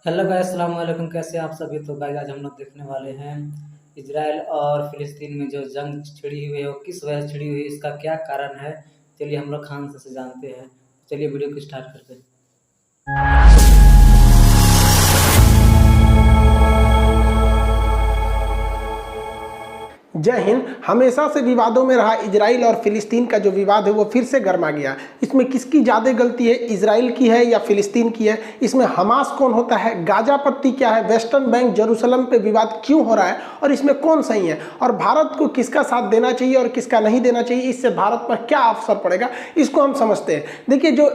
Hello guys, अस्सलाम वालेकुम। कैसे हैं आप सभी। तो गाइस आज हम लोग देखने वाले हैं इजराइल और फिलिस्तीन में जो जंग छिड़ी हुई है वो किस वजह से छिड़ी हुई है, इसका क्या कारण है। चलिए हम लोग खान से जानते हैं। चलिए वीडियो को स्टार्ट करते हैं। जय हिंद। हमेशा से विवादों में रहा इजराइल और फिलिस्तीन का जो विवाद है वो फिर से गर्मा गया। इसमें किसकी ज़्यादा गलती है, इजराइल की है या फिलिस्तीन की है? इसमें हमास कौन होता है, गाजा पट्टी क्या है, वेस्टर्न बैंक जेरूसलम पे विवाद क्यों हो रहा है और इसमें कौन सही है, और भारत को किसका साथ देना चाहिए और किसका नहीं देना चाहिए, इससे भारत पर क्या असर पड़ेगा, इसको हम समझते हैं। देखिए, जो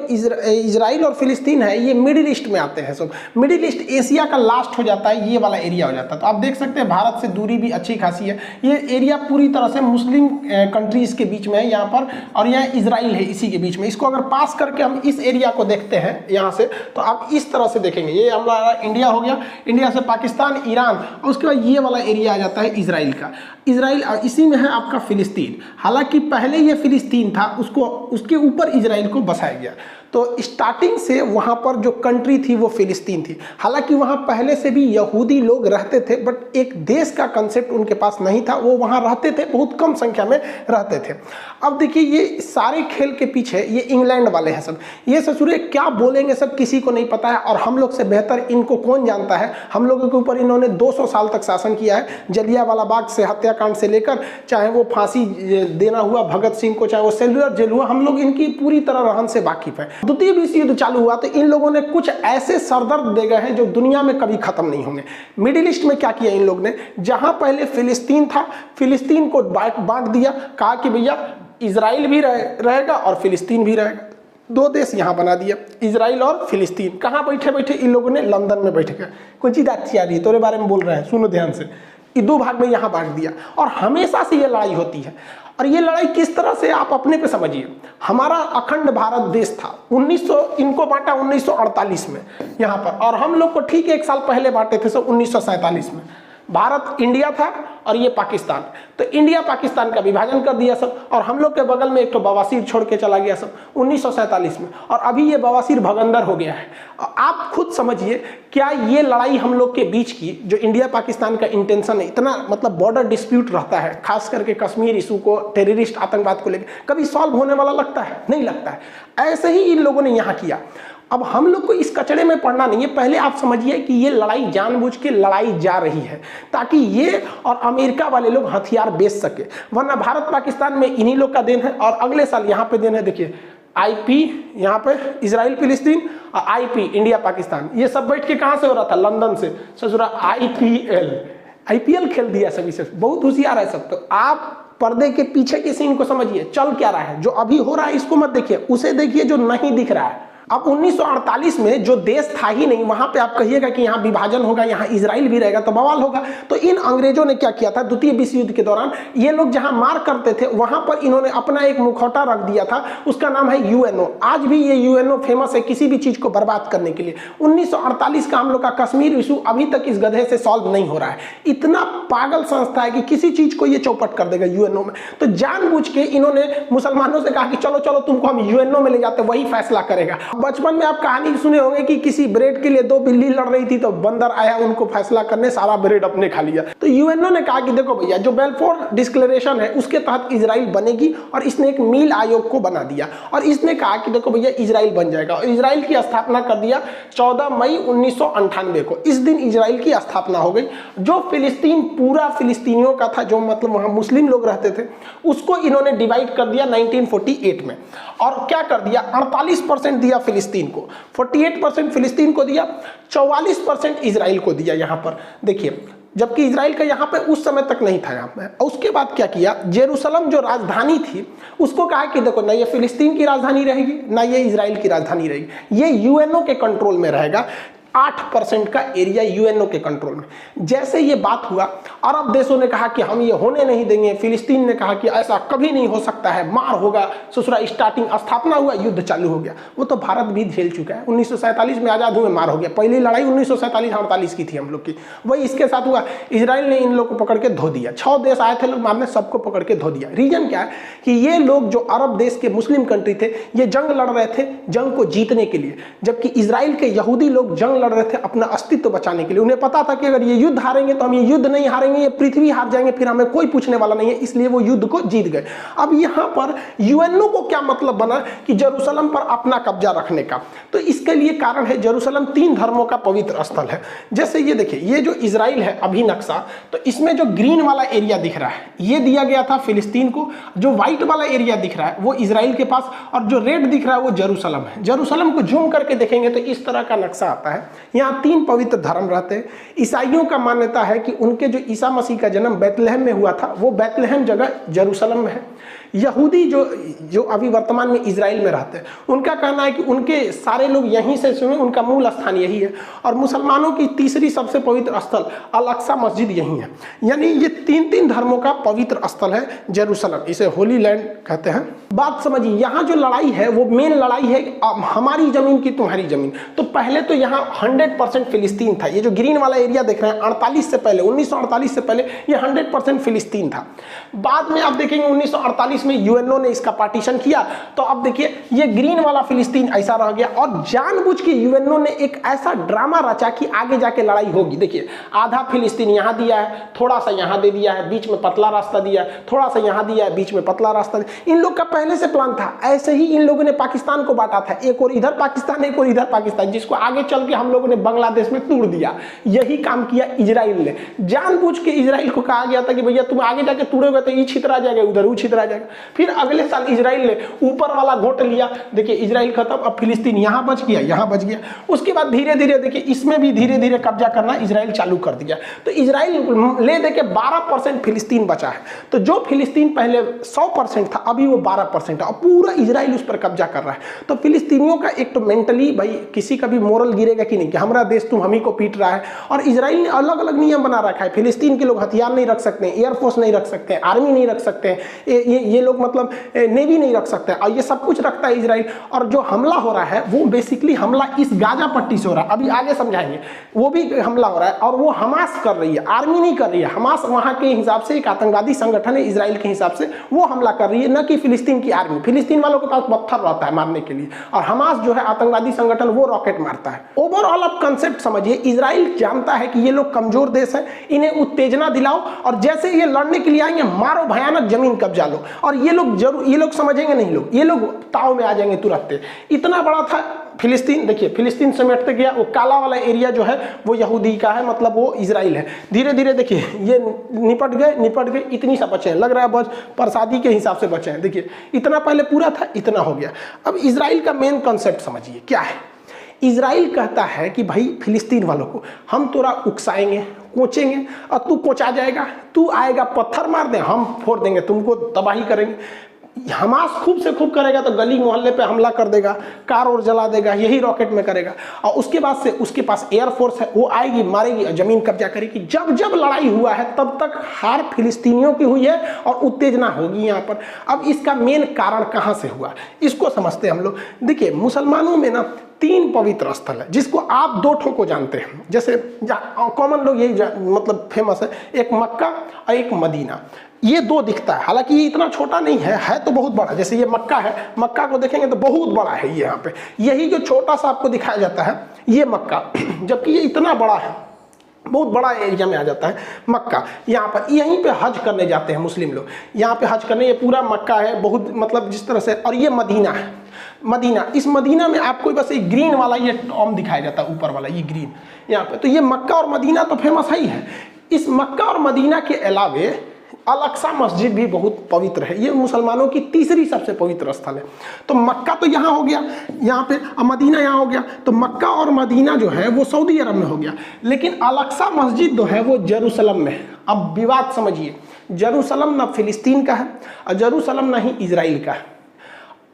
इजराइल और फिलिस्तीन है ये मिडिल ईस्ट में आते हैं। सब मिडिल ईस्ट एशिया का लास्ट हो जाता है, ये वाला एरिया हो जाता है। तो आप देख सकते हैं भारत से दूरी भी अच्छी खासी है। ये एरिया पूरी तरह से मुस्लिम कंट्रीज के बीच में है यहाँ पर, और यहाँ इजराइल है इसी के बीच में। इसको अगर पास करके हम इस एरिया को देखते हैं यहाँ से, तो आप इस तरह से देखेंगे। ये हमारा इंडिया हो गया, इंडिया से पाकिस्तान, ईरान, और उसके बाद ये वाला एरिया आ जाता है इजराइल का। इजराइल इसी में है आपका फिलिस्तीन। हालांकि पहले ये फिलिस्तीन था, उसको उसके ऊपर इजराइल को बसाया गया। तो स्टार्टिंग से वहाँ पर जो कंट्री थी वो फिलिस्तीन थी। हालांकि वहाँ पहले से भी यहूदी लोग रहते थे, बट एक देश का कंसेप्ट उनके पास नहीं था। वो वहाँ रहते थे, बहुत कम संख्या में रहते थे। अब देखिए, ये सारे खेल के पीछे ये इंग्लैंड वाले हैं सब। ये ससुरे क्या बोलेंगे सब किसी को नहीं पता है, और हम लोग से बेहतर इनको कौन जानता है। हम लोगों के ऊपर इन्होंने 200 साल तक शासन किया है। जलियांवाला बाग से हत्याकांड से लेकर, चाहे वो फांसी देना हुआ भगत सिंह को, चाहे वो सेलुलर जेल हुआ, हम लोग इनकी पूरी तरह रहन से वाकिफ है। द्वितीय विश्व युद्ध चालू हुआ तो इन लोगों ने कुछ ऐसे सरदर्द दे गए हैं जो दुनिया में कभी खत्म नहीं होंगे। मिडिल ईस्ट में क्या किया इन लोग ने, जहां पहले फिलिस्तीन था, फिलिस्तीन को बांट दिया। कहा कि भैया इजराइल भी रहेगा और फिलिस्तीन भी रहेगा। दो देश यहाँ बना दिया, इजराइल और फिलिस्तीन। कहाँ बैठे बैठे इन लोगों ने, लंदन में बैठ गए। कोई चीज अच्छी आ रही है, तोरे बारे में बोल रहे हैं, सुनो ध्यान से। ये दो भाग में यहाँ बांट दिया, और हमेशा से ये लड़ाई होती है। और ये लड़ाई किस तरह से, आप अपने पे समझिए। हमारा अखंड भारत देश था 1900, इनको बांटा 1948 में यहाँ पर, और हम लोग को ठीक 1 साल पहले बांटे थे सब 1947 में। भारत इंडिया था और ये पाकिस्तान। तो इंडिया पाकिस्तान का विभाजन कर दिया सब, और हम लोग के बगल में एक तो बवासीर छोड़ के चला गया सब 1947 में, और अभी ये बवासीर भगंदर हो गया है। आप खुद समझिए, क्या ये लड़ाई हम लोग के बीच की जो इंडिया पाकिस्तान का इंटेंशन है, इतना मतलब बॉर्डर डिस्प्यूट रहता है, खास करके कश्मीर इशू को, टेररिस्ट आतंकवाद को लेकर, कभी सॉल्व होने वाला लगता है? नहीं लगता है। ऐसे ही इन लोगों ने यहाँ किया। अब हम लोग को इस कचड़े में पड़ना नहीं है। पहले आप समझिए कि ये लड़ाई जानबूझ के लड़ाई जा रही है ताकि ये और अमेरिका वाले लोग हथियार बेच सके, वरना भारत पाकिस्तान में इन्हीं लोग का देन है। और अगले साल यहाँ पे देन है, देखिए IP यहाँ पे इजराइल फिलिस्तीन, और IP इंडिया पाकिस्तान। ये सब बैठ के कहाँ से हो रहा था, लंदन से। ससुरा IPL खेल दिया सभी से, बहुत होशियार है सब। तो आप पर्दे के पीछे के सीन को समझिए, चल क्या रहा है। जो अभी हो रहा है इसको मत देखिए, उसे देखिए जो नहीं दिख रहा है। अब 1948 में जो देश था ही नहीं, वहां पे आप कहिएगा कि यहाँ विभाजन होगा, यहाँ इजराइल भी रहेगा, तो बवाल होगा। तो इन अंग्रेजों ने क्या किया था, द्वितीय विश्व युद्ध के दौरान ये लोग जहां मार करते थे वहां पर इन्होंने अपना एक मुखौटा रख दिया था, उसका नाम है UNO। आज भी ये UNO फेमस है किसी भी चीज को बर्बाद करने के लिए। 1948 का हम लोग का कश्मीर इशू अभी तक इस गधे से सॉल्व नहीं हो रहा है। इतना पागल संस्था है कि किसी चीज को ये चौपट कर देगा UNO में। तो जानबूझ के इन्होंने मुसलमानों से कहा कि चलो चलो तुमको हम UNO में ले जाते, वही फैसला करेगा। बचपन में आप कहानी सुने होंगे कि किसी ब्रेड के लिए 2 बिल्ली लड़ रही थी, तो बंदर आया उनको फैसला करने, सारा ब्रेड अपने खा लिया। तो UNO ने कहा कि देखो भैया, जो बेल्फोर डिक्लेरेशन है उसके तहत इजराइल बनेगी, और इसने एक मील आयोग को बना दिया, और इसने कहा कि देखो भैया इजराइल बन जाएगा। और इजराइल की स्थापना कर दिया 14 मई 1998 को। इस दिन इजराइल की स्थापना हो गई। जो फिलिस्तीन पूरा फिलिस्तीनियों का था, जो मतलब वहां मुस्लिम लोग रहते थे, उसको इन्होंने डिवाइड कर दिया 1948 में। और क्या कर दिया, 48% दिया फिलिस्तीन को, 48% फिलिस्तीन को दिया, 44% इजराइल को दिया। यहाँ पर देखिए, जबकि इजराइल का यहाँ पे उस समय तक नहीं था यहाँ पे। उसके बाद क्या किया, जेरूसलम जो राजधानी थी उसको कहा कि देखो, ना ये फिलिस्तीन की राजधानी रहेगी, ना ये इजराइल की राजधानी रहेगी, ये UNO के कंट्रोल में रहेगा। 8% का एरिया UNO के कंट्रोल में। जैसे ये बात हुआ, अरब देशों ने कहा कि हम ये होने नहीं देंगे। फिलिस्तीन ने कहा कि ऐसा कभी नहीं हो सकता है, मार होगा। ससुरा स्टार्टिंग स्थापना हुआ, युद्ध चालू हो गया। वो तो भारत भी झेल चुका है। 1947 में आज़ाद हुए, मार हो गया। पहली लड़ाई 1947-48 की थी हम लोग की, वही इसके साथ हुआ। इजराइल ने इन लोग को पकड़ के धो दिया। 6 देश आए थे लोग मारने, सबको पकड़ के धो दिया। रीजन क्या है कि ये लोग जो अरब देश के मुस्लिम कंट्री थे, ये जंग लड़ रहे थे जंग को जीतने के लिए, जबकि इजराइल के यहूदी लोग जंग लड़ रहे थे अपना अस्तित्व बचाने के लिए। उन्हें पता था कि अगर ये युद्ध हारेंगे तो हम ये युद्ध नहीं हारेंगे, ये पृथ्वी हार जाएंगे, फिर हमें कोई पूछने वाला नहीं है, इसलिए वो युद्ध को जीत गए। अब यहाँ पर यूएनओ को क्या मतलब बना कि जेरूशलम पर अपना कब्जा रखने का? तो इसके लिए कारण है जेरूशलम 3 धर्मों का पवित्र स्थल है। जैसे ये देखिए, ये जो इजराइल है अभी नक्शा, तो इसमें जो ग्रीन वाला एरिया दिख रहा है ये दिया गया था फिलिस्तीन को, जो व्हाइट वाला एरिया दिख रहा है वो इजराइल के पास, और जो रेड दिख रहा है वो जेरूशलम है। जेरूशलम को जूम करके देखेंगे तो इस तरह का नक्शा आता है। यहाँ 3 पवित्र धर्म रहते हैं। ईसाइयों का मान्यता है कि उनके जो ईसा मसीह का जन्म बैतलहम में हुआ था वो बैतलहम जगह जेरूशलम में है। यहूदी जो अभी वर्तमान में इजराइल में रहते हैं उनका कहना है कि उनके सारे लोग यहीं से सुने, उनका मूल स्थान यही है। और मुसलमानों की तीसरी सबसे पवित्र स्थल अल अक्सा मस्जिद यही है। यानी ये 3 धर्मों का पवित्र स्थल है जेरूशलम, इसे होली लैंड कहते हैं। बात समझिए, यहाँ जो लड़ाई है वो मेन लड़ाई है हमारी जमीन की तुम्हारी जमीन। तो पहले तो यहाँ 100% फिलिस्तीन था। ये जो ग्रीन वाला एरिया देख रहे हैं 48 से पहले, 1948 से पहले ये 100% फिलिस्तीन था। बाद में आप देखेंगे 1948 में यूएनओ ने इसका पार्टीशन किया, तो अब देखिए ये ग्रीन वाला फिलिस्तीन ऐसा रह गया। और जानबूझ के यूएनओ ने एक ऐसा ड्रामा रचा कि आगे जाके लड़ाई होगी। देखिए आधा फिलिस्तीन यहाँ दिया है, थोड़ा सा यहाँ दे दिया है, बीच में पतला रास्ता दिया है, थोड़ा सा यहाँ दिया है, बीच में पतला रास्ता दिया। इन लोग का पहले से प्लान था। ऐसे ही इन लोगों ने पाकिस्तान को बांटा था, एक और इधर पाकिस्तान, एक और इधर पाकिस्तान, जिसको आगे चल के हम लोगों ने बांग्लादेश में तोड़ दिया। यही काम किया इजराइल ने। जानबूझ के इजराइल को कहा गया था कि भैया तुम आगे जाके तोड़ोगे तो ये छितरा जाएगा, उधर वो छितरा जाएगा। फिर अगले साल इजराइल ने ऊपर वाला घोट लिया। देखिए इजराइल खत्म, अब फिलिस्तीन यहाँ बच गया, यहाँ बच गया। उसके बाद धीरे धीरे देखिए इसमें भी धीरे धीरे कब्जा करना इजराइल चालू कर दिया। तो इजराइल ले देके 12% फिलिस्तीन बचा है। तो जो फिलिस्तीन पहले 100% था अभी वो 12% है, और पूरा इजराइल उस पर कब्जा कर रहा है। तो फिलिस्तीनियों का एक तो मेंटली भाई किसी का भी मोरल गिरेगा कि नहीं कि हमारा देश तुम हम ही को पीट रहा है। और इजराइल ने अलग अलग नियम बना रखा है। फिलिस्तीन के लोग हथियार नहीं रख सकते, एयरफोर्स नहीं रख सकते, आर्मी नहीं रख सकते, ये लोग मतलब नेवी नहीं रख सकते, और ये सब कुछ रखता है इजराइल। और जो हमला हो रहा है वो बेसिकली हमला इस गाजा पट्टी से हो रहा है, अभी आगे समझाएंगे। वो भी हमला हो रहा है और वो हमास कर रही है, आर्मी नहीं कर रही है। हमास वहां के हिसाब से एक आतंकवादी संगठन है, इजराइल के हिसाब से वो हमला कर रही है, न कि फिलिस्तीन की आर्मी। फिलिस्तीन वालों के पास पत्थर रहता है मारने के लिए, और हमास जो है आतंकवादी संगठन वो रॉकेट मारता है। ओवरऑल आप कंसेप्ट समझिए, इजराइल जानता है कि ये लोग कमजोर देश है, इन्हें उत्तेजना दिलाओ और जैसे ये लड़ने के लिए आएंगे मारो, भयानक जमीन कब्जा लो। और ये लोग जरूर, ये लोग समझेंगे नहीं, ये लोग ताव में आ जाएंगे तुरंत। इतना बड़ा था फिलिस्तीन। देखिए फिलिस्तीन समेटते गया, वो काला वाला एरिया जो है वो यहूदी का है, मतलब वो इजराइल है। धीरे धीरे देखिए ये निपट गए, इतनी सा बचे हैं, लग रहा है बस प्रसादी के हिसाब से बचे हैं। देखिए इतना पहले पूरा था, इतना हो गया। अब इजराइल का मेन कॉन्सेप्ट समझिए क्या है। इजराइल कहता है कि भाई फिलिस्तीन वालों को हम तोरा उकसाएंगे, कोचेंगे, और तू कोचा जाएगा, तू आएगा पत्थर मार दे, हम फोड़ देंगे, तुमको तबाही करेंगे। हमास खूब से खूब करेगा तो गली मोहल्ले पे हमला कर देगा, कार और जला देगा, यही रॉकेट में करेगा। और उसके बाद से उसके पास एयरफोर्स है, वो आएगी, मारेगी, जमीन कब्जा करेगी। जब जब लड़ाई हुआ है तब तक हार फिलिस्तीनियों की हुई है और उत्तेजना होगी यहाँ पर। अब इसका मेन कारण कहाँ से हुआ इसको समझते हैं हम लोग। देखिए मुसलमानों में ना 3 पवित्र स्थल है जिसको आप 2 ठो को जानते हैं, जैसे कॉमन लोग यही मतलब फेमस है, एक मक्का और एक मदीना। ये 2 दिखता है, हालांकि ये इतना छोटा नहीं है तो बहुत बड़ा। जैसे ये मक्का है, मक्का को देखेंगे तो बहुत बड़ा है ये यहाँ पे। यही जो छोटा सा आपको दिखाया जाता है ये मक्का, जबकि ये इतना बड़ा है, बहुत बड़ा एरिया में आ जाता है मक्का। यहाँ पर यहीं पे हज करने जाते हैं मुस्लिम लोग, यहाँ पे हज करने। ये पूरा मक्का है, बहुत मतलब जिस तरह से। और ये मदीना है, मदीना। इस मदीना में आपको बस एक ग्रीन वाला ये टॉम दिखाया जाता है, ऊपर वाला ये ग्रीन यहाँ पे। तो ये मक्का और मदीना तो फेमस ही है। इस मक्का और मदीना के अलावे अल अक्सा मस्जिद भी बहुत पवित्र है। ये मुसलमानों की तीसरी सबसे पवित्र स्थल है। तो मक्का तो यहाँ हो गया, यहाँ पे मदीना यहाँ हो गया। तो मक्का और मदीना जो है वो सऊदी अरब में हो गया, लेकिन अल अक्सा मस्जिद जो है वो जेरूशलम में है। अब विवाद समझिए, जेरूशलम ना फिलिस्तीन का है और जेरूशलम ना ही इजराइल का है,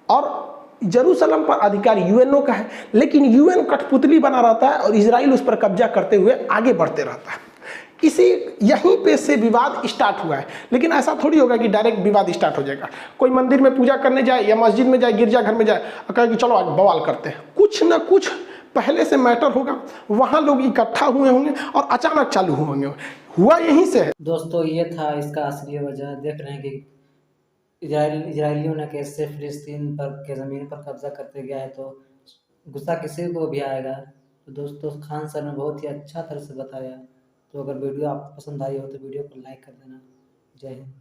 और जेरूशलम पर अधिकार यूएनओ का है। लेकिन यूएन कठपुतली बना रहता है और इजराइल उस पर कब्जा करते हुए आगे बढ़ते रहता है। इसी यहीं पे से विवाद स्टार्ट हुआ है। लेकिन ऐसा थोड़ी होगा कि डायरेक्ट विवाद स्टार्ट हो जाएगा। कोई मंदिर में पूजा करने जाए या मस्जिद में जाए, गिरजाघर में जाए और कहे कि चलो आज बवाल करते हैं, कुछ ना कुछ पहले से मैटर होगा, वहाँ लोग इकट्ठा हुए होंगे और अचानक चालू होंगे। हुआ यहीं से है। दोस्तों ये था इसका असली वजह। देख रहे हैं कि इजराइलियों ने कैसे फिलिस्तीन पर के ज़मीन पर कब्जा करते गया है, तो गुस्सा किसी को भी आएगा। तो दोस्तों खान सर ने बहुत ही अच्छा तरह से बताया। तो अगर वीडियो आपको पसंद आई हो तो वीडियो को लाइक कर देना। जय हिंद।